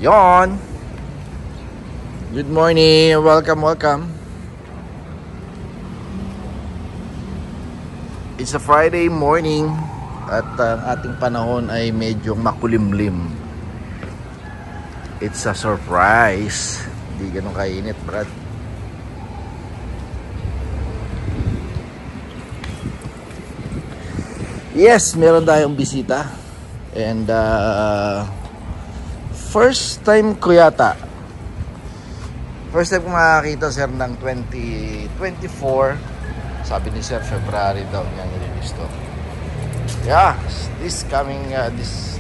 Yon. Good morning. Welcome. It's a Friday morning at ang ating panahon ay medyo makulimlim. It's a surprise. Hindi ganun kainit, Brad. Yes, meron tayong bisita. And first time ko yata. First time ko makakita, sir, ng 2024. Sabi ni Sir, February daw niya nililisto. Yeah, this coming this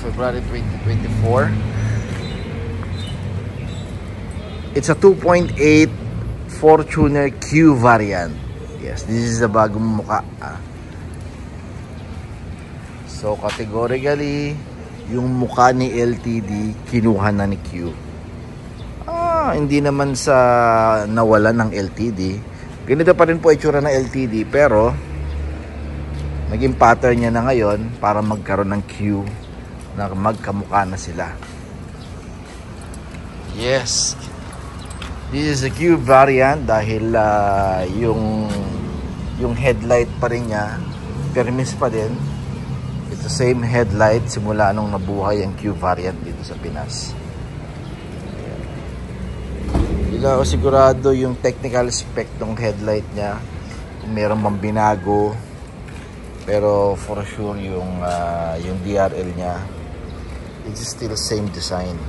February 2024. It's a 2.8 Fortuner Q variant. Yes, this is a bagong muka. So categorically, yung mukha ni LTD kinuha na ni Q. Hindi naman sa nawalan ng LTD. Ganito pa rin po itsura ng LTD, pero naging pattern niya na ngayon para magkaroon ng Q na magkamukha na sila. Yes, this is a Q variant dahil yung headlight pa rin niya permis pa din. It's the same headlight simula nung nabuhay ang Q variant dito sa Pinas. Hindi ako sigurado yung technical spec ng headlight niya, kung meron bang binago, pero for sure yung DRL niya, it's still same design.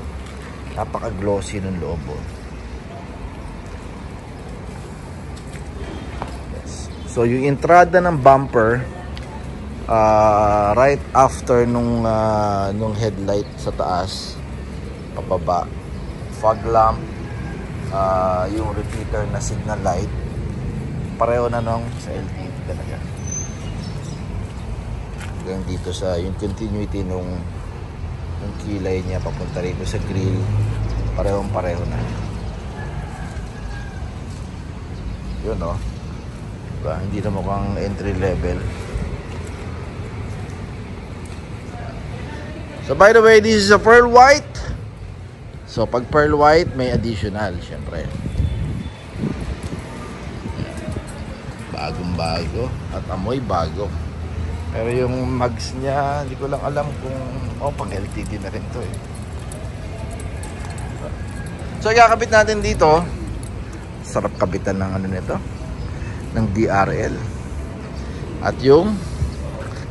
Napaka glossy ng loob. Yes. So yung entrada ng bumper, right after nung headlight sa taas pababa, fog lamp, yung repeater na signal light, pareho na nung sa LTD talaga. Hanggang dito sa yung continuity nung kilay niya papunta rito sa grill, pareho na yun, no? Diba? Hindi na mukhang entry level. So by the way, this is a pearl white. So pag pearl white, may additional, syempre. Bagong bago at amoy bago. Pero yung mags niya, hindi ko lang alam kung pang LTD na rin to eh. So ikakabit natin dito. Sarap kabitan ng ano nito, ng DRL. At yung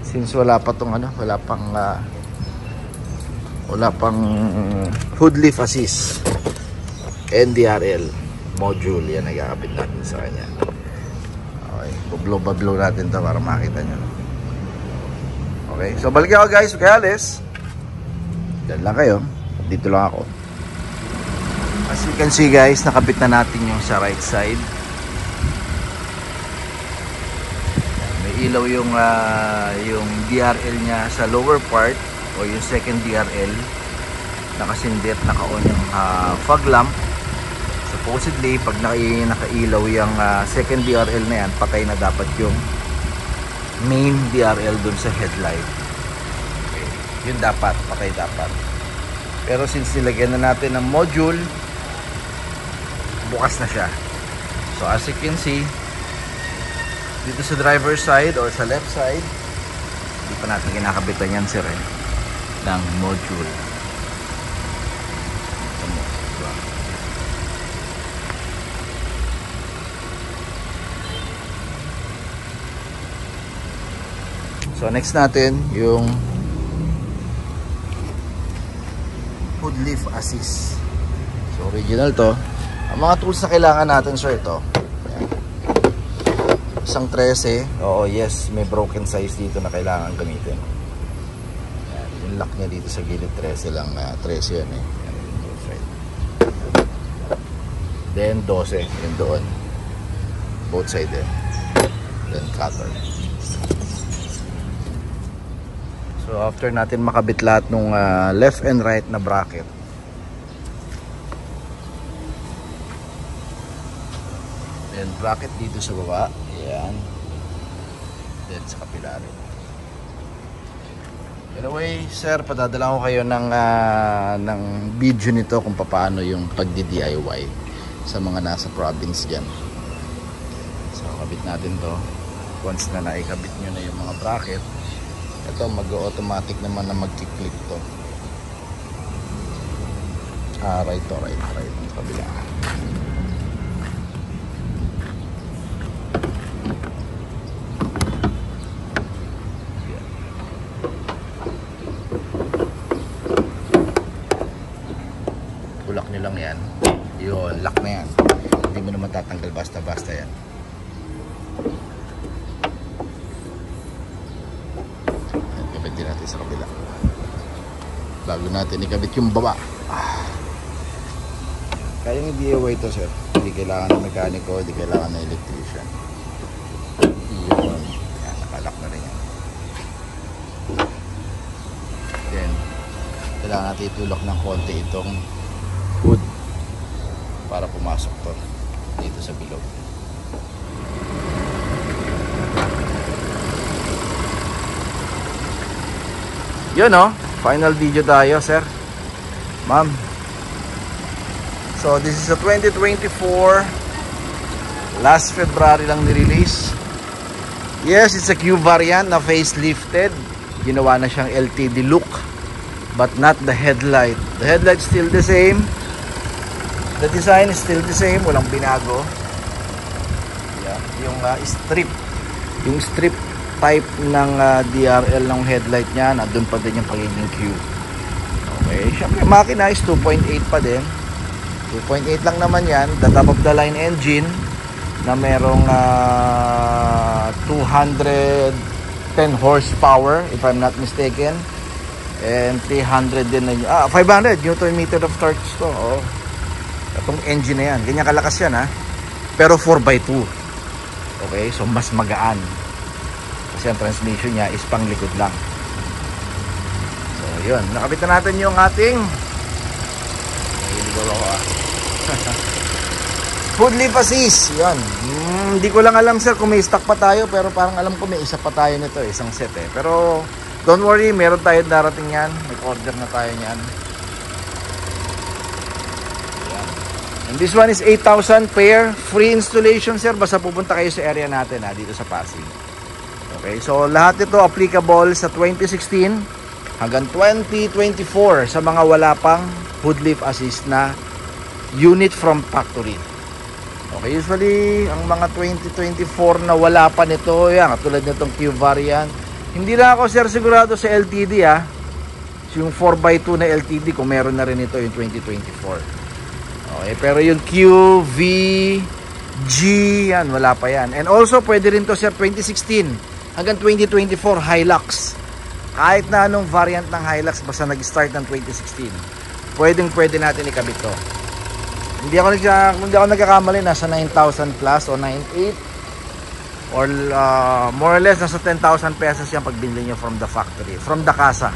since wala pa tong wala pang hood lift assist NDRL module, yan nagkakabit natin sa kanya. Okay, bablow natin to para makita nyo. Okay, so balik ako guys, kaya alis dyan lang kayo, dito lang ako. As you can see guys, nakabit na natin yung sa right side. May ilaw yung DRL nya sa lower part, o yung second DRL, nakasindet, naka-on yung fog lamp. Supposedly pag nakailaw yung second DRL na yan, patay na dapat yung main DRL dun sa headlight. Okay, yun dapat, patay dapat. Pero since nilagyan na natin ng module, bukas na siya. So as you can see, dito sa driver's side or sa left side, hindi pa natin kinakabitan yan, sir, ng module. So next natin yung hood lift assist. So original to. Ang mga tools na kailangan natin, sir, ito. Ayan. Isang 13. Oo, yes, may broken size dito na kailangan gamitin. Yung lock niya dito sa gilid, 13 lang, 13 yan eh. Then 12 yung doon, both side din. Then cutter. So after natin makabit lahat nung left and right na bracket, then bracket dito sa baba, ayan, then sa kapila rin. Anyway, sir, padadala ko kayo ng video nito kung paano yung pagdi-DIY sa mga nasa province dyan. So, kabit natin to. Once na naikabit nyo na yung mga bracket, ito mag-automatic naman na mag-click to. Right. Kabila. Lock nyo lang yan. Yun, lock na yan. Hindi mo naman tatanggal basta-basta yan. Ikabit din natin sa kabila. Bago natin ikabit yung baba. Kaya yung DIY ito, sir. Hindi kailangan ng mekaniko, hindi kailangan ng electrician. Yun. Yan, nakalock na rin yan. Then, kailangan natin itulok ng konti itong hood para pumasok to dito sa bilog. Yun final video tayo, sir, ma'am. So this is a 2024, last February lang ni-release. Yes, it's a Q variant na facelifted. Ginawa na siyang LTD look, but not the headlight. The headlight still the same. The design is still the same, walang binago. Yeah, yung strip type ng DRL ng headlight niya, nandun pa din yung pagiging Q. Okay, syempre makina is 2.8 pa din. 2.8 lang naman yan. The top of the line engine na merong 210 horsepower if I'm not mistaken, and 300 din na 500 Newton meter of torque to. Itong engine na yan, ganyan kalakas yan pero 4x2. Okay, so mas magaan kasi ang transmission niya is pang likod lang. So yun, nakabit na natin yung ating hood lip assist. Yun, hindi ko lang alam, sir, kung may stock pa tayo, pero parang alam ko may isa pa tayo nito, isang set pero don't worry, meron tayo darating yan. Mag-order na tayo yan. And this one is 8,000 pair. Free installation, sir. Basta pupunta kayo sa area natin dito sa Pasig. Okay, so lahat ito applicable sa 2016 hanggang 2024 sa mga wala pang hood lip assist na unit from factory. Okay, usually ang mga 2024 na wala pa nito, yan, katulad nitong Q variant. Hindi lang ako, sir, sigurado sa LTD yung 4x2 na LTD kung meron na rin ito yung 2024. Okay, pero yung Q, V, G, yan, wala pa yan. And also, pwede rin to, sir, 2016 hanggang 2024 Hilux. Kahit na anong variant ng Hilux, basta nag-start ng 2016, pwede natin ikabit to. Hindi ako nagkakamali, nasa 9,000 plus o 9,800 or more or less nasa 10,000 pesos yan pag binili nyo from the factory, from the casa.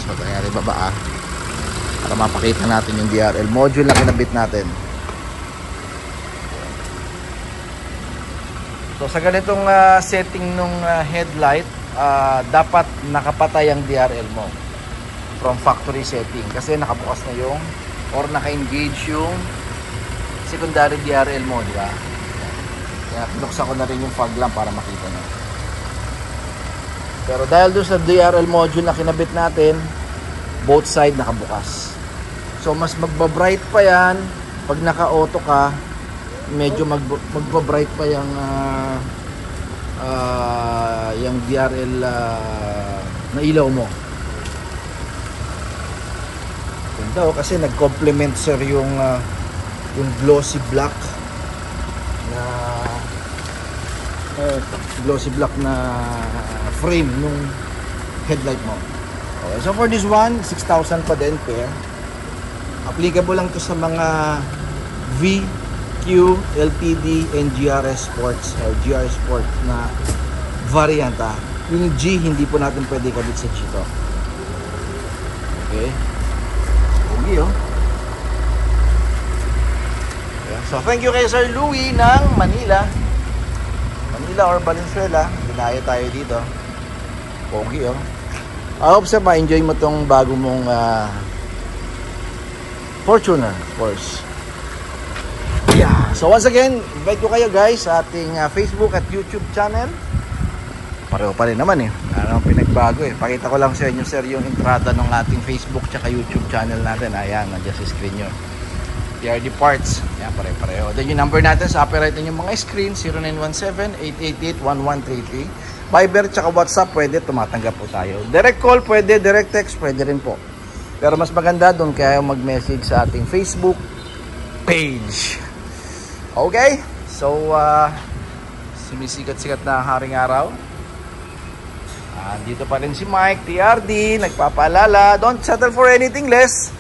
So nangyari baba para mapakita natin yung DRL module na kinabit natin. So sa ganitong setting nung headlight, dapat nakapatay ang DRL mo from factory setting kasi nakabukas na yung or naka-engage yung secondary DRL mo, di ba? Kaya pinuksan ko na rin yung fog lamp para makita nyo. Pero dahil doon sa DRL module na kinabit natin, both side nakabukas. So mas magbabright pa yan pag naka-auto ka, medyo magbabright pa yung DRL na ilaw mo. Ganda kasi nag-complement, sir, yung glossy black na frame nung headlight mo. Okay, so for this one, 6,000 pa din pair. Applicable lang to sa mga V, Q, LTD, and GRS Sports or GR Sport na variant. Yung G, hindi po natin pwede kabit sa G to. Okay. Okay, so thank you kay Sir Louie ng Manila or Valenzuela. Dinaya tayo dito. Pogi, oh. I hope sir, ma-enjoy mo tong bago mong Fortuner, of course. Yeah. So once again, invite ko kayo guys sa ating Facebook at YouTube channel. Pareho pa rin naman eh. Ano pinagbago eh. Pakita ko lang sa inyo sir yung entrada ng ating Facebook tsaka YouTube channel natin. Ayan, nandiyan sa screen nyo. TRD Parts. Ayan, pareho. Then yung number natin sa upper right yung mga screen, 0917-888-1133. Viber tsaka WhatsApp, pwede, tumatanggap po tayo. Direct call, pwede. Direct text, pwede rin po. Pero mas maganda doon kayo mag-message sa ating Facebook page. Okay? So, sumisikat-sikat na haring araw. Dito pa rin si Mike, TRD, nagpapaalala, don't settle for anything less.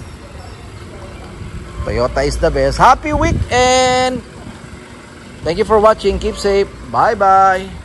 Toyota is the best. Happy weekend! Thank you for watching. Keep safe. Bye-bye.